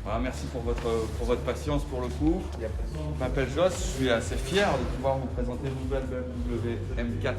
Voilà, merci pour votre patience pour le coup. Je m'appelle Joss, je suis assez fier de pouvoir vous présenter une nouvelle BMW M4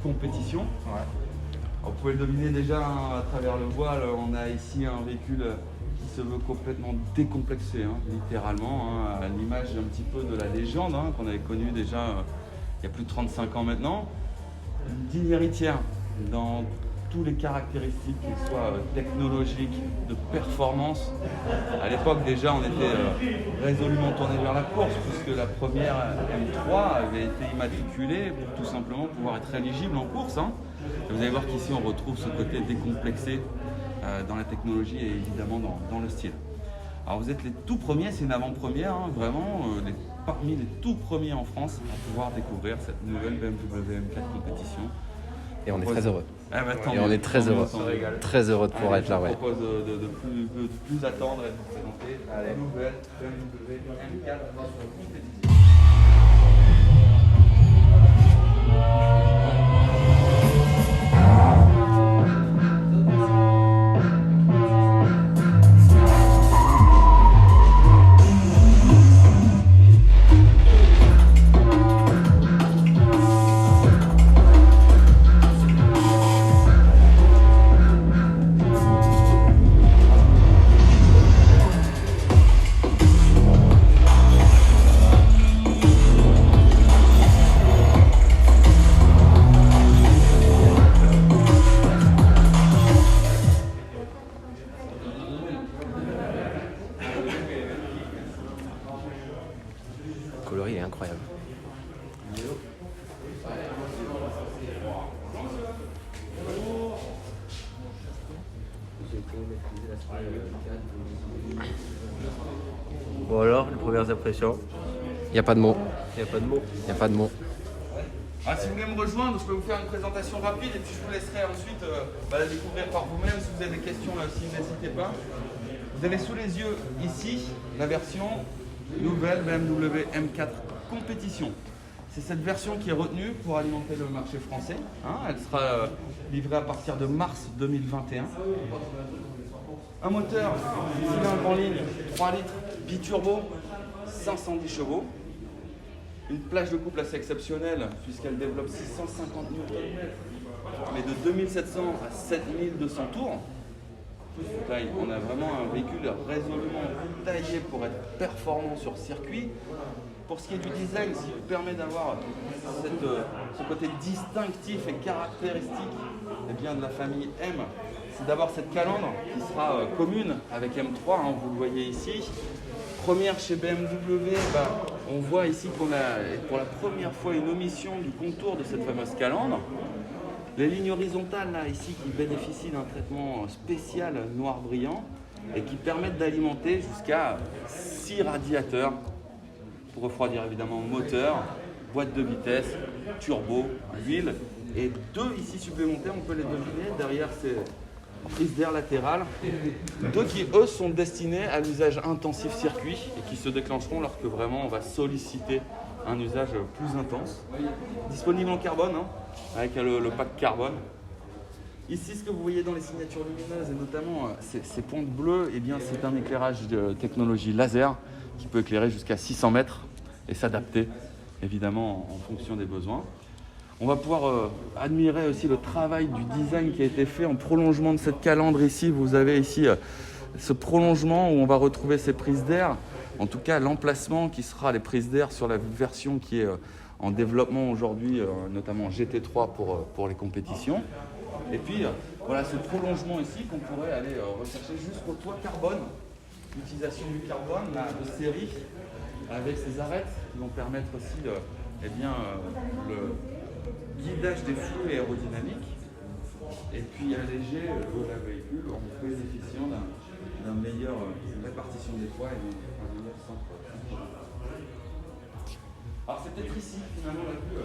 compétition. Ouais. Alors, vous pouvez le deviner déjà à travers le voile, on a ici un véhicule qui se veut complètement décomplexé, littéralement, à l'image un petit peu de la légende qu'on avait connue déjà il y a plus de 35 ans maintenant. Une digne héritière dans toutes les caractéristiques, qu'elles soient technologiques, de performance. À l'époque déjà on était résolument tourné vers la course puisque la première M3 avait été immatriculée pour tout simplement pouvoir être éligible en course. Et vous allez voir qu'ici on retrouve ce côté décomplexé dans la technologie et évidemment dans le style. Alors vous êtes les tout premiers, c'est une avant-première, vraiment parmi les tout premiers en France à pouvoir découvrir cette nouvelle BMW M4 compétition. Et on est très heureux. Ah bah, Et on est très heureux. Très heureux de pouvoir être là. Je propose de plus attendre et de vous présenter la nouvelle BMW M4 compétition. Le coloris est incroyable. Bon alors, les premières impressions? Il n'y a pas de mots. Il n'y a pas de mots. Il n'y a pas de mots. Si vous voulez me rejoindre, je peux vous faire une présentation rapide et puis je vous laisserai ensuite la découvrir par vous-même. Si vous avez des questions, n'hésitez pas. Vous avez sous les yeux ici la version nouvelle BMW M4 compétition. C'est cette version qui est retenue pour alimenter le marché français. Elle sera livrée à partir de mars 2021. Un moteur cylindre en ligne, 3 litres, biturbo, 510 chevaux. Une plage de couple assez exceptionnelle puisqu'elle développe 650 Nm, mais de 2700 à 7200 tours. Donc là, on a vraiment un véhicule résolument taillé pour être performant sur circuit. Pour ce qui est du design, ce qui permet d'avoir ce côté distinctif et caractéristique de la famille M, c'est d'avoir cette calandre qui sera commune avec M3, vous le voyez ici. Première chez BMW, on voit ici qu'on a pour la première fois une omission du contour de cette fameuse calandre. Les lignes horizontales là ici qui bénéficient d'un traitement spécial noir brillant et qui permettent d'alimenter jusqu'à 6 radiateurs pour refroidir évidemment moteur, boîte de vitesse, turbo, huile et 2 ici supplémentaires, on peut les deviner derrière ces prises d'air latérales, 2 qui eux sont destinés à l'usage intensif circuit et qui se déclencheront lorsque vraiment on va solliciter un usage plus intense. Disponible en carbone, avec le pack carbone. Ici, ce que vous voyez dans les signatures lumineuses et notamment ces pointes bleues, c'est un éclairage de technologie laser qui peut éclairer jusqu'à 600 mètres et s'adapter évidemment en fonction des besoins. On va pouvoir admirer aussi le travail du design qui a été fait en prolongement de cette calandre ici. Vous avez ici ce prolongement où on va retrouver ces prises d'air. En tout cas, l'emplacement qui sera les prises d'air sur la version qui est en développement aujourd'hui, notamment GT3 pour les compétitions. Et puis, voilà ce prolongement ici qu'on pourrait aller rechercher jusqu'au toit carbone. L'utilisation du carbone de série avec ces arêtes qui vont permettre aussi le guidage des flux aérodynamiques et puis alléger le véhicule en bénéficiant d'une meilleure répartition des poids et d'un meilleur centre. Alors c'est peut-être ici finalement la vue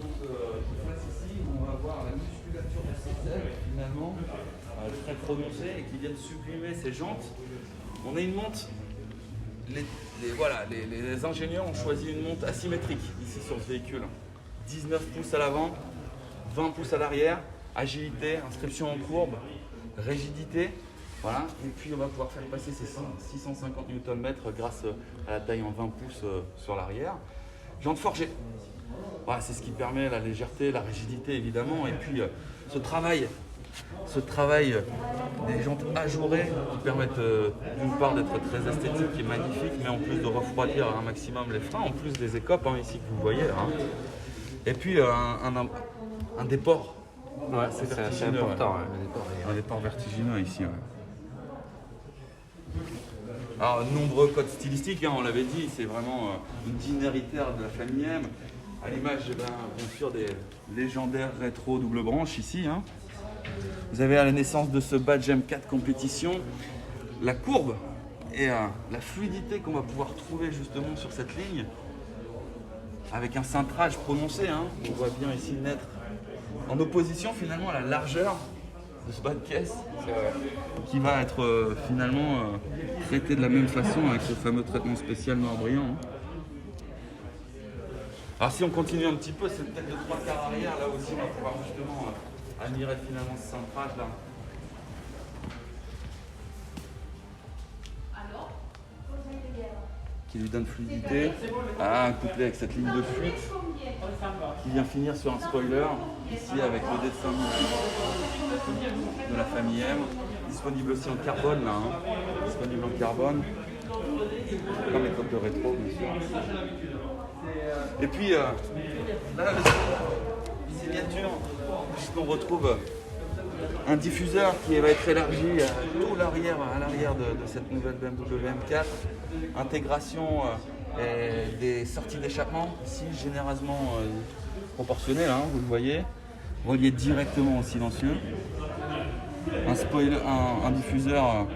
qui passe ici où on va voir la musculature de ces ailes finalement très prononcée et qui viennent supprimer ces jantes. On a une monte. Les ingénieurs ont choisi une monte asymétrique ici sur ce véhicule. 19 pouces à l'avant, 20 pouces à l'arrière, agilité, inscription en courbe, rigidité. Voilà, et puis on va pouvoir faire passer ces 650 Nm grâce à la taille en 20 pouces sur l'arrière. Jantes forgées. Voilà, c'est ce qui permet la légèreté, la rigidité évidemment, et puis ce travail des jantes ajourées qui permettent d'une part d'être très esthétique et magnifique, mais en plus de refroidir un maximum les freins, en plus des écopes ici que vous voyez. Et puis un déport. Ouais, c'est assez important. Un déport vertigineux ici. Ouais. Alors, nombreux codes stylistiques, on l'avait dit, c'est vraiment une digne héritière de la famille M, à l'image bien sûr des légendaires rétro double branche ici. Vous avez à la naissance de ce badge M4 compétition la courbe et la fluidité qu'on va pouvoir trouver justement sur cette ligne, avec un cintrage prononcé, on voit bien ici naître en opposition finalement à la largeur de ce bas de caisse qui va être finalement traité de la même façon avec ce fameux traitement spécial noir brillant. Alors si on continue un petit peu cette tête de 3/4 arrière, là aussi on va pouvoir justement admirer finalement ce cintrage là. Qui lui donne fluidité. Un couplet avec cette ligne de fuite qui vient finir sur un spoiler ici avec le dessin de la famille M, disponible aussi en carbone là, disponible en carbone, comme les coques de rétro bien sûr. Et puis là, la signature, puisqu'on retrouve un diffuseur qui va être élargi à tout l'arrière, de cette nouvelle BMW M4. Intégration des sorties d'échappement, ici généreusement proportionnelles, vous le voyez, relié directement au silencieux. Un spoiler, un diffuseur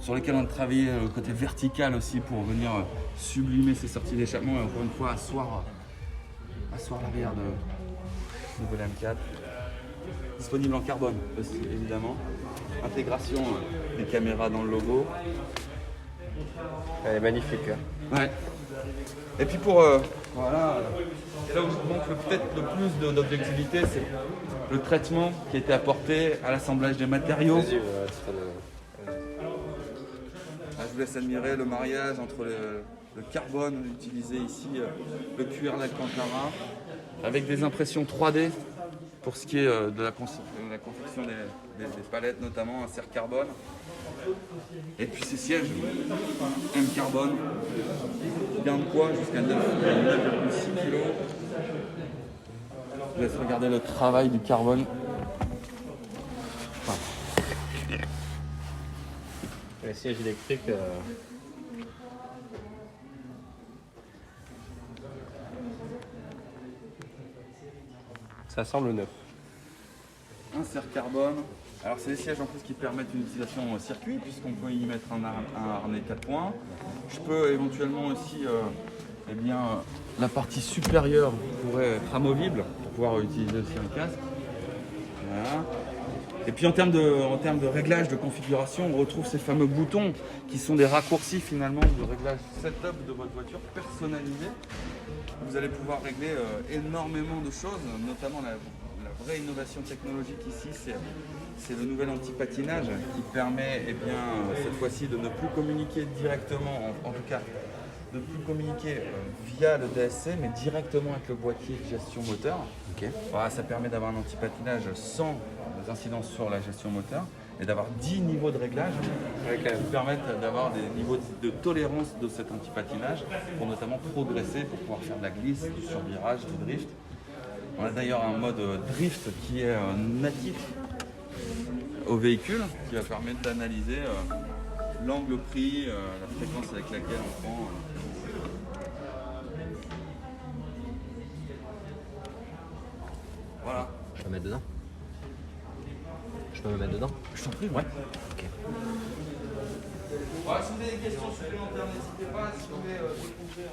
sur lequel on a travaillé le côté vertical aussi pour venir sublimer ces sorties d'échappement et encore une fois asseoir l'arrière de nouvelle M4. Disponible en carbone aussi, évidemment. Intégration des caméras dans le logo. Elle est magnifique. Ouais. Et puis pour voilà, et là où je vous montre peut-être le plus d'objectivité, c'est le traitement qui a été apporté à l'assemblage des matériaux. Là, je vous laisse admirer le mariage entre le carbone utilisé ici, le cuir d'Alcantara, avec des impressions 3D pour ce qui est de la confection des palettes, notamment un serre carbone. Et puis ces sièges M carbone, gain de poids jusqu'à 9,6 kg. Je vous laisse regarder le travail du carbone. Les sièges électriques. Ça semble neuf. Un serre carbone. Alors c'est des sièges en plus qui permettent une utilisation circuit puisqu'on peut y mettre un harnais 4 points. Je peux éventuellement aussi, la partie supérieure pourrait être amovible pour pouvoir utiliser aussi un casque. Voilà. Et puis en termes de réglage de configuration, on retrouve ces fameux boutons qui sont des raccourcis finalement de réglage setup de votre voiture personnalisé. Vous allez pouvoir régler énormément de choses, notamment la vraie innovation technologique ici, c'est le nouvel anti-patinage qui permet cette fois-ci de ne plus communiquer directement, en tout cas de ne plus communiquer via le DSC, mais directement avec le boîtier de gestion moteur. Okay. Voilà, ça permet d'avoir un anti-patinage sans incidence sur la gestion moteur et d'avoir 10 niveaux de réglage qui permettent d'avoir des niveaux de tolérance de cet anti-patinage pour notamment progresser, pour pouvoir faire de la glisse, du survirage, du drift. On a d'ailleurs un mode drift qui est natif au véhicule, qui va permettre d'analyser l'angle pris, la fréquence avec laquelle on prend. Voilà. Je peux me mettre dedans? Je peux me mettre dedans? Je t'en prie, ouais. Ok. Voilà, si vous avez des questions supplémentaires, n'hésitez pas. Si vous voulez découvrir.